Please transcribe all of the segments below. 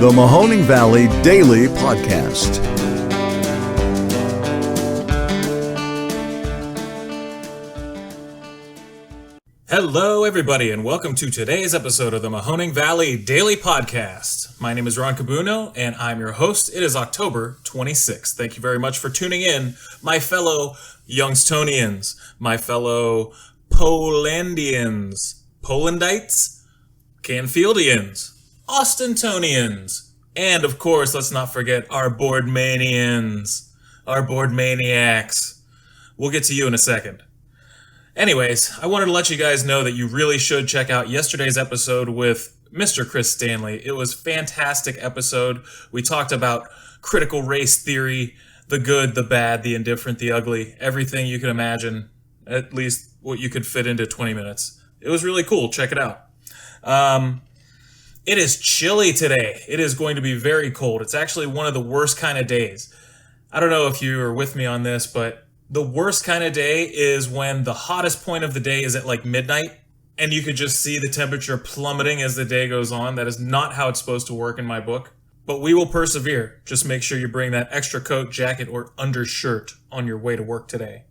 the Mahoning Valley Daily Podcast. Hello, everybody, and welcome to today's episode of the Mahoning Valley Daily Podcast. My name is Ron Cabuno, and I'm your host. It is October 26th. Thank you very much for tuning in, my fellow Youngstonians, my fellow Polandians, Polandites, Canfieldians, Austintonians, and of course, let's not forget our Boardmanians, our Board Maniacs. We'll get to you in a second. Anyways, I wanted to let you guys know that you really should check out yesterday's episode with Mr. Chris Stanley. It was a fantastic episode. We talked about critical race theory, the good, the bad, the indifferent, the ugly, everything you can imagine, at least what you could fit into 20 minutes. It was really cool. Check it out. It is chilly today. It is going to be very cold. It's actually one of the worst kind of days. I don't know if you are with me on this, but the worst kind of day is when the hottest point of the day is at like midnight and you could just see the temperature plummeting as the day goes on. That is not how it's supposed to work in my book. But we will persevere. Just make sure you bring that extra coat, jacket, or undershirt on your way to work today.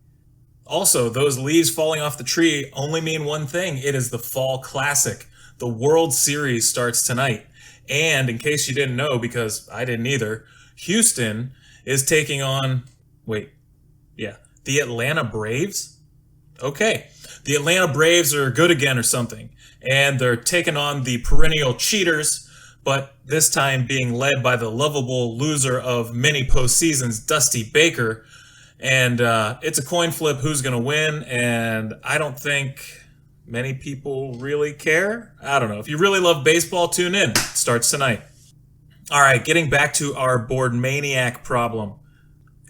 Also, those leaves falling off the tree only mean one thing. It is the Fall Classic. The World Series starts tonight. And in case you didn't know, because I didn't either, Houston is taking on... the Atlanta Braves? Okay. The Atlanta Braves are good again or something. And they're taking on the perennial cheaters, but this time being led by the lovable loser of many postseasons, Dusty Baker. And it's a coin flip who's going to win, and I don't think many people really care. I don't know. If you really love baseball, tune in. It starts tonight. All right, getting back to our board maniac problem.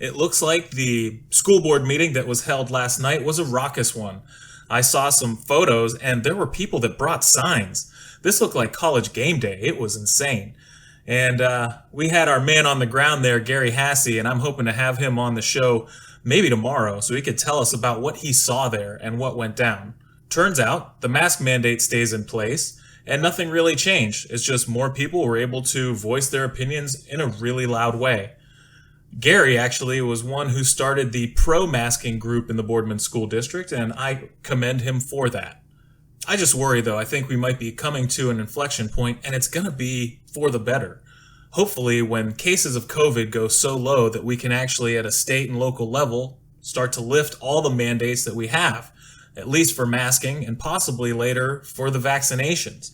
It looks like the school board meeting that was held last night was a raucous one. I saw some photos, and there were people that brought signs. This looked like college game day. It was insane. And we had our man on the ground there, Gary Hassey, and I'm hoping to have him on the show maybe tomorrow so he could tell us about what he saw there and what went down. Turns out the mask mandate stays in place, and nothing really changed. It's just more people were able to voice their opinions in a really loud way. Gary actually was one who started the pro-masking group in the Boardman School District, and I commend him for that. I just worry, though, I think we might be coming to an inflection point, and it's going to be for the better. Hopefully, when cases of COVID go so low that we can actually, at a state and local level, start to lift all the mandates that we have, at least for masking, and possibly later for the vaccinations.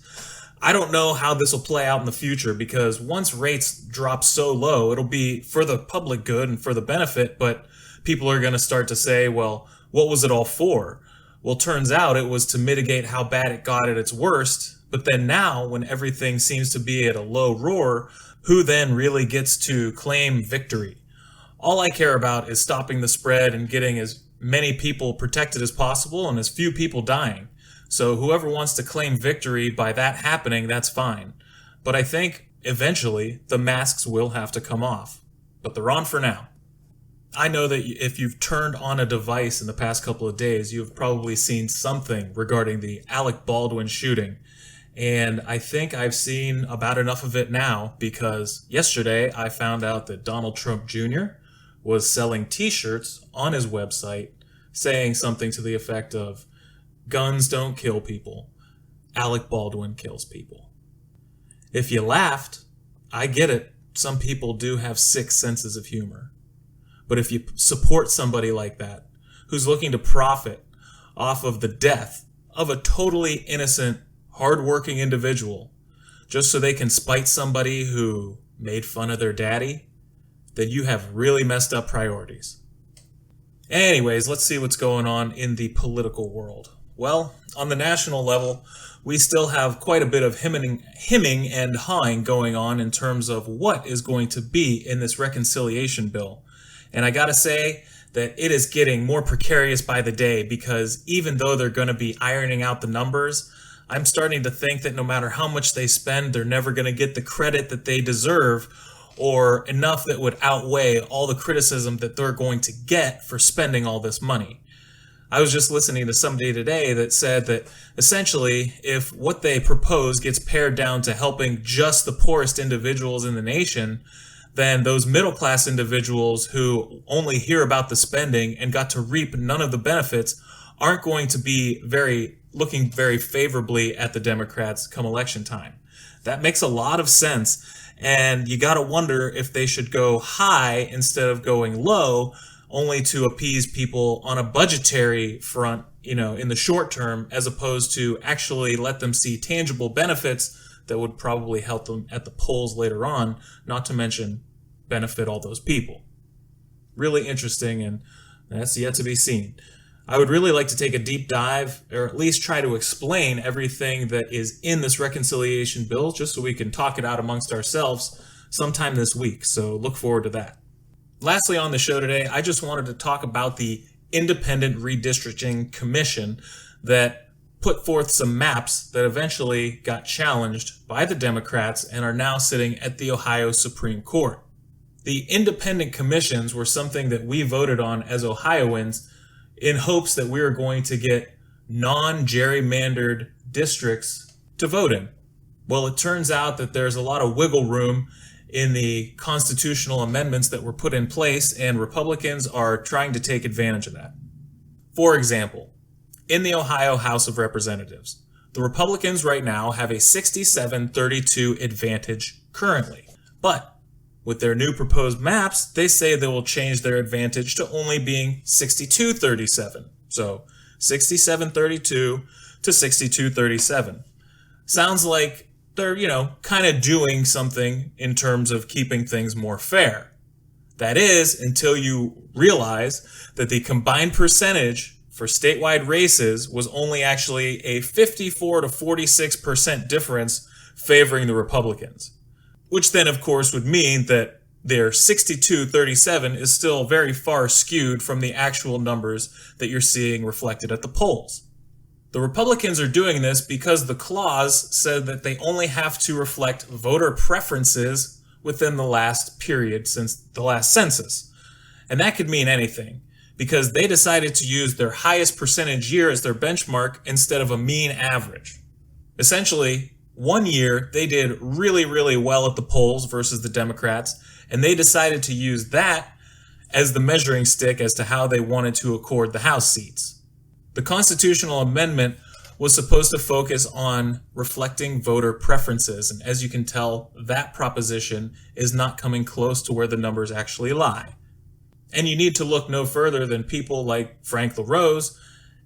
I don't know how this will play out in the future because once rates drop so low, it'll be for the public good and for the benefit, but people are going to start to say, well, what was it all for? Well, turns out it was to mitigate how bad it got at its worst, but then now, when everything seems to be at a low roar, who then really gets to claim victory? All I care about is stopping the spread and getting as many people protected as possible and as few people dying. So whoever wants to claim victory by that happening, that's fine. But I think, eventually, the masks will have to come off. But they're on for now. I know that if you've turned on a device in the past couple of days, you've probably seen something regarding the Alec Baldwin shooting. And I think I've seen about enough of it now because yesterday I found out that Donald Trump Jr. was selling t-shirts on his website saying something to the effect of, "Guns don't kill people. Alec Baldwin kills people." If you laughed, I get it. Some people do have sick senses of humor. But if you support somebody like that, who's looking to profit off of the death of a totally innocent, hardworking individual, just so they can spite somebody who made fun of their daddy, then you have really messed up priorities. Anyways, let's see what's going on in the political world. Well, on the national level, we still have quite a bit of hemming and hawing going on in terms of what is going to be in this reconciliation bill. And I gotta say that it is getting more precarious by the day because even though they're going to be ironing out the numbers, I'm starting to think that no matter how much they spend, they're never going to get the credit that they deserve or enough that would outweigh all the criticism that they're going to get for spending all this money. I was just listening to somebody today that said that essentially if what they propose gets pared down to helping just the poorest individuals in the nation, then those middle class individuals who only hear about the spending and got to reap none of the benefits aren't going to be looking very favorably at the Democrats come election time. That makes a lot of sense. And you got to wonder if they should go high instead of going low, only to appease people on a budgetary front, in the short term, as opposed to actually let them see tangible benefits that would probably help them at the polls later on, not to mention benefit all those people. Really interesting, and that's yet to be seen. I would really like to take a deep dive, or at least try to explain everything that is in this reconciliation bill, just so we can talk it out amongst ourselves sometime this week. So look forward to that. Lastly on the show today, I just wanted to talk about the Independent Redistricting Commission that put forth some maps that eventually got challenged by the Democrats and are now sitting at the Ohio Supreme Court. The independent commissions were something that we voted on as Ohioans in hopes that we were going to get non-gerrymandered districts to vote in. Well, it turns out that there's a lot of wiggle room in the constitutional amendments that were put in place, and Republicans are trying to take advantage of that. For example, in the Ohio House of Representatives, the Republicans right now have a 67-32 advantage currently. But with their new proposed maps, they say they will change their advantage to only being 62-37. So 67-32 to 62-37. Sounds like they're, kind of doing something in terms of keeping things more fair. That is, until you realize that the combined percentage for statewide races was only actually a 54 to 46% difference favoring the Republicans. Which then, of course, would mean that their 62-37 is still very far skewed from the actual numbers that you're seeing reflected at the polls. The Republicans are doing this because the clause said that they only have to reflect voter preferences within the last period since the last census. And that could mean anything, because they decided to use their highest percentage year as their benchmark instead of a mean average. Essentially, one year they did really, really well at the polls versus the Democrats, and they decided to use that as the measuring stick as to how they wanted to accord the House seats. The constitutional amendment was supposed to focus on reflecting voter preferences, and as you can tell, that proposition is not coming close to where the numbers actually lie. And you need to look no further than people like Frank LaRose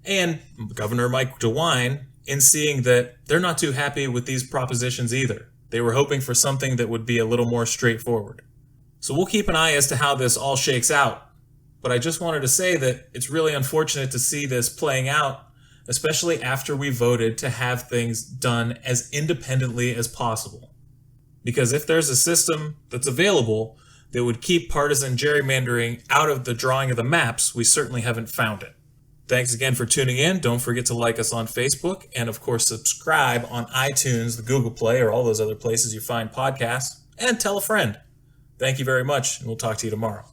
and Governor Mike DeWine in seeing that they're not too happy with these propositions either. They were hoping for something that would be a little more straightforward. So we'll keep an eye as to how this all shakes out. But I just wanted to say that it's really unfortunate to see this playing out, especially after we voted to have things done as independently as possible. Because if there's a system that's available that would keep partisan gerrymandering out of the drawing of the maps, we certainly haven't found it. Thanks again for tuning in. Don't forget to like us on Facebook, and of course subscribe on iTunes, the Google Play, or all those other places you find podcasts, and tell a friend. Thank you very much, and we'll talk to you tomorrow.